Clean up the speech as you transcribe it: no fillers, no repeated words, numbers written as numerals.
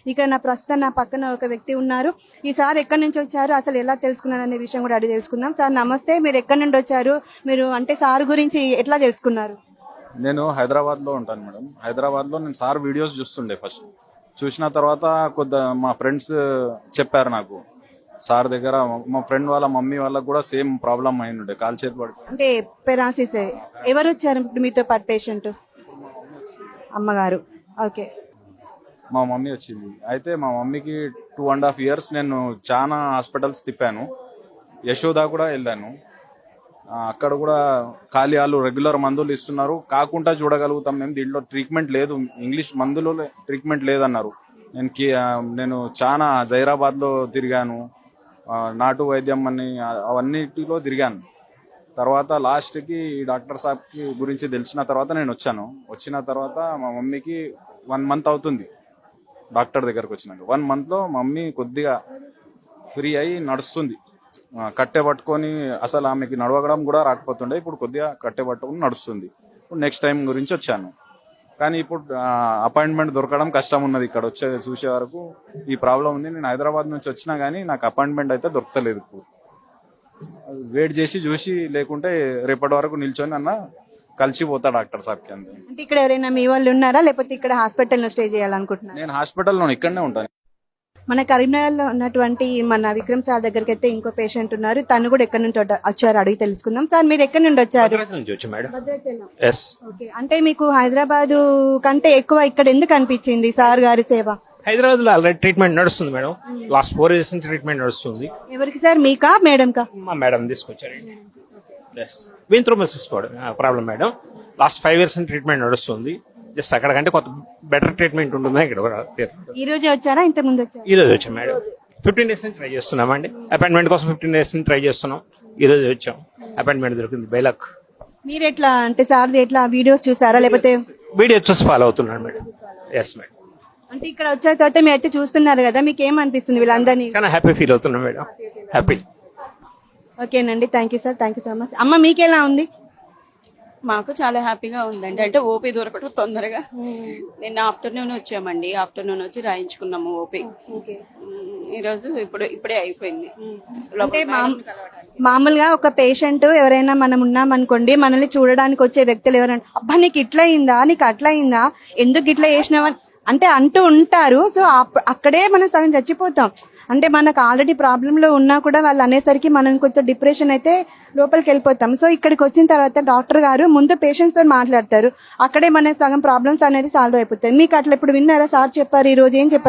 ఇక్కడ ప్రస్తుతం నా పక్కన ఒక వ్యక్తి ఉన్నారు. ఈ సార్ ఎక్కడి నుంచి వచ్చారు, అసలు ఎలా తెలుసుకున్నారు అనే విషయం కూడా అడిగి తెలుసుకుందాం. సార్ నమస్తే, మీరు ఎక్కడి నుండి వచ్చారు, మీరు అంటే సార్ గురించి ఎట్లా తెలుసుకున్నారు? నేను హైదరాబాద్ లో ఉంటాను మేడం. హైదరాబాద్ లో నేను సార్ వీడియోస్ చూస్తుండే. ఫస్ట్ చూసిన తర్వాత మా ఫ్రెండ్స్ చెప్పారు నాకు, సార్ దగ్గర మా ఫ్రెండ్ వాళ్ళ మమ్మీ వాళ్ళకి కూడా సేమ్ ప్రాబ్లం అయింది, కాలు చేతి పడి. అంటే పెరాసిస్. ఎవరు వచ్చారు ఇప్పుడు మీతో పాటు పేషెంట్? అమ్మగారు. ఓకే. మా మమ్మీ వచ్చింది. అయితే మా మమ్మీకి 2.5 years నేను చాలా హాస్పిటల్స్ తిప్పాను. యశోద కూడా వెళ్ళాను. అక్కడ కూడా ఖాళీ వాళ్ళు రెగ్యులర్ మందులు ఇస్తున్నారు, కాకుండా చూడగలుగుతాం మేము, దీంట్లో ట్రీట్మెంట్ లేదు, ఇంగ్లీష్ మందులు ట్రీట్మెంట్ లేదన్నారు. నేను చాలా జైరాబాద్ లో తిరిగాను, నాటు వైద్యం అని అవన్నిటిలో తిరిగాను. తర్వాత లాస్ట్ కి డాక్టర్ సాబ్ కి గురించి తెలిసిన తర్వాత నేను వచ్చాను. వచ్చిన తర్వాత మా మమ్మీకి 1 month అవుతుంది డాక్టర్ దగ్గరకు వచ్చినాక. 1 month లో మమ్మీ కొద్దిగా ఫ్రీ అయి నడుస్తుంది. కట్టె పట్టుకొని, అసలు ఆమెకి నడవడం కూడా రాకపోతుండే, ఇప్పుడు కొద్దిగా కట్టె పట్టుకొని నడుస్తుంది. ఇప్పుడు నెక్స్ట్ టైం గురించి వచ్చాను. కానీ ఇప్పుడు అపాయింట్మెంట్ దొరకడం కష్టం ఉన్నది. ఇక్కడ చూసే వరకు ఈ ప్రాబ్లం ఉంది. నేను హైదరాబాద్ నుంచి వచ్చినా గానీ నాకు అపాయింట్మెంట్ అయితే దొరకలేదు. ఇప్పుడు వెయిట్ చేసి చూసి, లేకుంటే రేపటి వరకు నిల్చొని అన్న కలిసిపోతా డాక్టర్ సాబ్కి. అంతే. అంటే ఇక్కడ ఎవరైనా మీ వాళ్ళు ఉన్నారా, లేకపోతే ఇక్కడ హాస్పిటల్లో స్టే చేయాలనుకుంటున్నారా? నేను హాస్పిటల్లో ఇక్కడనే ఉంటాను. మన కరీంనగర్ లో ఉన్నటువంటి మన విక్రమ్ సార్ దగ్గరికి అయితే ఇంకో పేషెంట్ ఉన్నారు. తను కూడా ఎక్కడి నుంచి వచ్చారు అడిగి తెలుసుకుందాం. సార్ మీరు ఎక్కడి నుండి వచ్చారు? భద్రాచలం. ఓకే. అంటే మీకు హైదరాబాద్ కంటే ఎక్కువ ఇక్కడ ఎందుకు అనిపించింది సార్ గారి సేవ? హైదరాబాద్ లో ఆల్రెడీ ట్రీట్మెంట్ నడుస్తుంది మేడం. లాస్ట్ 4 years నుంచి ట్రీట్మెంట్ నడుస్తుంది. ఎవరికి సార్, మీకా మేడం కా? మా మేడం తీసుకొచ్చారండి. వింత్రోమసిస్ ప్రాబ్లం మేడం. లాస్ట్ 5 years నుంచి ట్రీట్మెంట్ నడుస్తుంది. జస్ట్ అక్కడ కంటే కొంత బెటర్ ట్రీట్మెంట్ ఉంటుందా ఇక్కడ? ఈ రోజే వచ్చారా, ఇంత ముందు వచ్చారా? ఈ రోజు వచ్చాం మేడం. 15 days నుంచి ట్రై చేస్తున్నాం అండి. అపాయింట్మెంట్ కోసం 15 days నుంచి ట్రై చేస్తున్నాం. ఈ రోజు వచ్చాం, అపాయింట్మెంట్ దొరికింది. బైలక్. మీరు ఎట్లా అంటే సార్ ఎట్లా వీడియోస్ చూసారా, లేకపోతే వీడియో చూసి ఫాలో అవుతున్నాను మేడం. Yes madam. అంటే ఇక్కడ వచ్చాక తర్వాత మీరు అయితే చూస్తున్నారు కదా, మీకు ఏమనిపిస్తుంది వీళ్ళందరినీ? చాలా హ్యాపీ ఫీల్ అవుతున్నాం మేడం. హ్యాపీ. ఓకేనండి, thank you sir, thank you so much. అమ్మ మీకెలా ఉంది? మాకు చాలా హ్యాపీగా ఉందండి. అంటే ఓపీ దొరకటం తొందరగా. నిన్న ఆఫ్టర్నూన్ వచ్చామండి. ఆఫ్టర్నూన్ వచ్చి రాయించుకున్నాము ఓపీ. ఈరోజు ఇప్పుడే అయిపోయింది. అంటే మామూలుగా ఒక పేషెంట్ ఎవరైనా మనం ఉన్నామనుకోండి, మనల్ని చూడడానికి వచ్చే వ్యక్తులు ఎవరైనా, అబ్బా నీకు ఇట్లా అయిందా, నీకు అట్లా అయిందా, ఎందుకు ఇట్లా చేసినావా అంటే అంటూ ఉంటారు. సో అక్కడే మనం సగం చచ్చిపోతాం. అంటే మనకు ఆల్రెడీ ప్రాబ్లం లో ఉన్నా కూడా వాళ్ళు అనేసరికి మనం కొంచెం డిప్రెషన్ అయితే లోపలికి వెళ్ళిపోతాం. సో ఇక్కడికి వచ్చిన తర్వాత డాక్టర్ గారు ముందు పేషెంట్స్ తో మాట్లాడతారు, అక్కడే మన సగం ప్రాబ్లమ్స్ అనేది సాల్వ్ అయిపోతాయి. మీకు అట్లా ఇప్పుడు విన్నారా? సార్ చెప్పారు ఈ రోజు ఏం చెప్పారు?